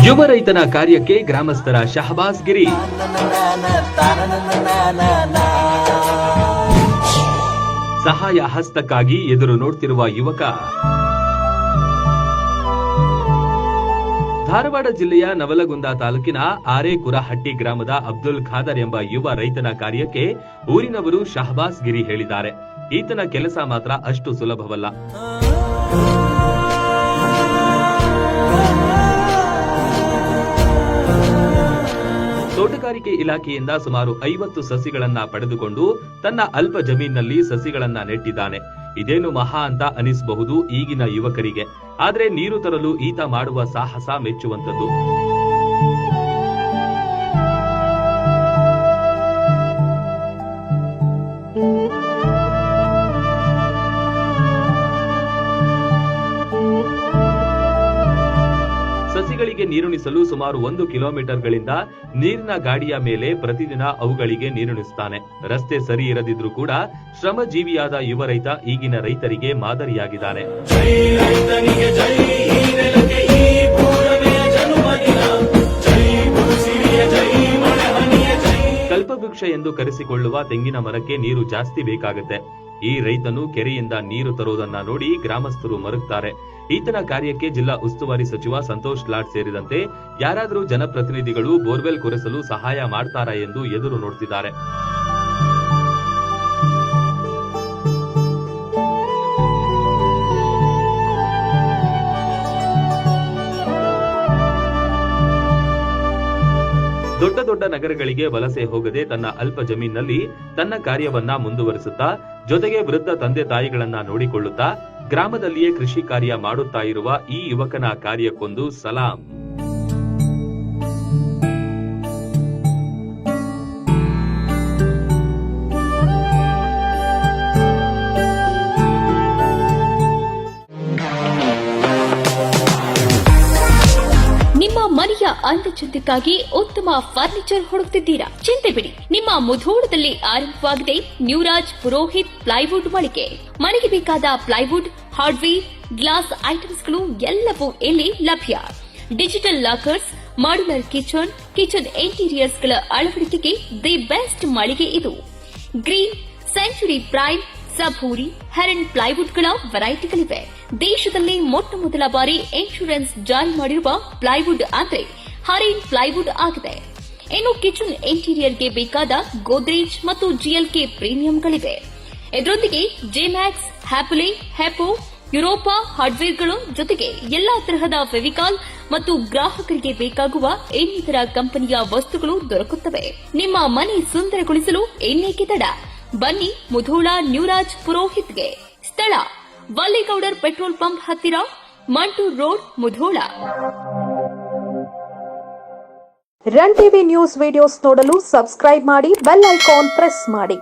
ಯುವ ರೈತನ ಕಾರ್ಯಕ್ಕೆ ಗ್ರಾಮಸ್ಥರ ಶಹಬಾಸ್ ಗಿರಿ. ಸಹಾಯ ಹಸ್ತಕ್ಕಾಗಿ ಎದುರು ನೋಡ್ತಿರುವ ಯುವಕ. ಧಾರವಾಡ ಜಿಲ್ಲೆಯ ನವಲಗುಂದ ತಾಲೂಕಿನ ಆರೇಕುರಹಟ್ಟಿ ಗ್ರಾಮದ ಅಬ್ದುಲ್ ಖಾದರ್ ಎಂಬ ಯುವ ರೈತನ ಕಾರ್ಯಕ್ಕೆ ಊರಿನವರು ಶಹಬಾಸ್ ಗಿರಿ ಹೇಳಿದ್ದಾರೆ. ಈತನ ಕೆಲಸ ಮಾತ್ರ ಅಷ್ಟು ಸುಲಭವಲ್ಲ. ತೋಟಗಾರಿಕೆ ಇಲಾಖೆಯಿಂದ ಸುಮಾರು 50 ಸಸಿಗಳನ್ನ ಪಡೆದುಕೊಂಡು ತನ್ನ ಅಲ್ಪ ಜಮೀನಿನಲ್ಲಿ ಸಸಿಗಳನ್ನ ನೆಟ್ಟಿದ್ದಾನೆ. ಇದೇನು ಮಹಾ ಅಂತ ಅನಿಸಬಹುದು ಈಗಿನ ಯುವಕರಿಗೆ. ಆದ್ರೆ ನೀರು ತರಲು ಈತ ಮಾಡುವ ಸಾಹಸ ಮೆಚ್ಚುವಂತದ್ದು. ಸಸಿಗಳಿಗೆ ನೀರುಣಿಸಲು ಸುಮಾರು 1 ಕಿಲೋಮೀಟರ್ಗಳಿಂದ ನೀರಿನ ಗಾಡಿಯ ಮೇಲೆ ಪ್ರತಿದಿನ ಅವುಗಳಿಗೆ ನೀರುಣಿಸುತ್ತಾನೆ. ರಸ್ತೆ ಸರಿ ಇರದಿದ್ರೂ ಕೂಡ ಶ್ರಮಜೀವಿಯಾದ ಯುವ ರೈತ ಈಗಿನ ರೈತರಿಗೆ ಮಾದರಿಯಾಗಿದ್ದಾನೆ. ಕಲ್ಪವೃಕ್ಷ ಎಂದು ಕರೆಸಿಕೊಳ್ಳುವ ತೆಂಗಿನ ಮರಕ್ಕೆ ನೀರು ಜಾಸ್ತಿ ಬೇಕಾಗುತ್ತೆ. ಈ ರೈತನು ಕೆರೆಯಿಂದ ನೀರು ತರುವುದನ್ನ ನೋಡಿ ಗ್ರಾಮಸ್ಥರು ಮರುಗುತ್ತಾರೆ. ಈತನ ಕಾರ್ಯಕ್ಕೆ ಜಿಲ್ಲಾ ಉಸ್ತುವಾರಿ ಸಚಿವ ಸಂತೋಷ್ ಲಾಡ್ ಸೇರಿದಂತೆ ಯಾರಾದರೂ ಜನಪ್ರತಿನಿಧಿಗಳು ಬೋರ್ವೆಲ್ ಕೊರೆಸಲು ಸಹಾಯ ಮಾಡ್ತಾರಾ ಎಂದು ಎದುರು ನೋಡುತ್ತಿದ್ದಾರೆ. ದೊಡ್ಡ ದೊಡ್ಡ ನಗರಗಳಿಗೆ ವಲಸೆ ಹೋಗದೆ ತನ್ನ ಅಲ್ಪ ಜಮೀನಿನಲ್ಲಿ ತನ್ನ ಕಾರ್ಯವನ್ನ ಮುಂದುವರಿಸುತ್ತಾ, ಜೊತೆಗೆ ವೃದ್ಧ ತಂದೆ ತಾಯಿಗಳನ್ನ ನೋಡಿಕೊಳ್ಳುತ್ತಾ ಗ್ರಾಮದಲ್ಲಿಯೇ ಕೃಷಿ ಕಾರ್ಯ ಮಾಡುತ್ತಾ ಇರುವ ಈ ಯುವಕನ ಕಾರ್ಯಕ್ಕೊಂದು ಸಲಾಂ. ನಿಮ್ಮ ಮನೆಯ ಅಂದಚಂದಕ್ಕಾಗಿ ಉತ್ತಮ ಫರ್ನಿಚರ್ ಹುಡುಕ್ತಿದ್ದೀರಾ? ಚಿಂತೆ ಬಿಡಿ, ನಿಮ್ಮ ಮುಧೋಳದಲ್ಲಿ ಆರಂಭವಾಗಿದೆ ನ್ಯೂರಾಜ್ ಪುರೋಹಿತ್ ಪ್ಲೈವುಡ್ ಮಳಿಗೆ. ಮನೆಗೆ ಬೇಕಾದ ಪ್ಲೈವುಡ್, ಹಾರ್ಡ್ವೇರ್, ಗ್ಲಾಸ್ ಐಟಮ್ಸ್ಗಳು ಎಲ್ಲವೂ ಇಲ್ಲಿ ಲಭ್ಯ. ಡಿಜಿಟಲ್ ಲಾಕರ್ಸ್, ಮಾಡ್ಯುಲರ್ ಕಿಚನ್ ಇಂಟೀರಿಯರ್ಸ್ಗಳ ಅಳವಡಿಕೆಗೆ ದಿ ಬೆಸ್ಟ್ ಮಳಿಗೆ ಇದು. ಗ್ರೀನ್, ಸೆಂಚುರಿ ಪ್ರೈಮ್, ಸಭೂರಿ, ಹೆರನ್ ಪ್ಲೈವುಡ್ಗಳ ವೆರೈಟಿಗಳಿವೆ. ದೇಶದಲ್ಲಿ ಮೊಟ್ಟ ಮೊದಲ ಬಾರಿ ಇನ್ಶೂರೆನ್ಸ್ ಜಾರಿ ಮಾಡಿರುವ ಪ್ಲೈವುಡ್ ಅಂದ್ರೆ ಹರೇನ್ ಪ್ಲೈವುಡ್ ಆಗಿದೆ. ಇನ್ನು ಕಿಚನ್ ಇಂಟೀರಿಯರ್ಗೆ ಬೇಕಾದ ಗೋದ್ರೇಜ್ ಮತ್ತು ಜಿಎಲ್ಕೆ ಪ್ರೀಮಿಯಂಗಳಿವೆ. ಇದರೊಂದಿಗೆ ಜೆಮ್ಯಾಕ್ಸ್, ಹ್ಯಾಪುಲೆ, ಹೆಪೋ, ಯುರೋಪಾ ಹಾರ್ಡ್ವೇರ್ಗಳು ಜೊತೆಗೆ ಎಲ್ಲಾ ತರಹದ ಫೆವಿಕಾಲ್ ಮತ್ತು ಗ್ರಾಹಕರಿಗೆ ಬೇಕಾಗುವ ಇನ್ನಿತರ ಕಂಪನಿಯ ವಸ್ತುಗಳು ದೊರಕುತ್ತವೆ. ನಿಮ್ಮ ಮನೆ ಸುಂದರಗೊಳಿಸಲು ಇನ್ನೇಕೆ ತಡ? ಬನ್ನಿ ಮುಧೋಳ ನ್ಯೂರಾಜ್ ಪುರೋಹಿತ್ಗೆ. ಸ್ಥಳ ವಲ್ಲಿಗೌಡರ್ ಪೆಟ್ರೋಲ್ ಪಂಪ್ ಹತ್ತಿರ, Mantur road, Mudhol. Run TV news videos ನೋಡಲು ಸಬ್ಸ್ಕ್ರೈಬ್ ಮಾಡಿ, ಬೆಲ್ ಐಕಾನ್ ಪ್ರೆಸ್ ಮಾಡಿ.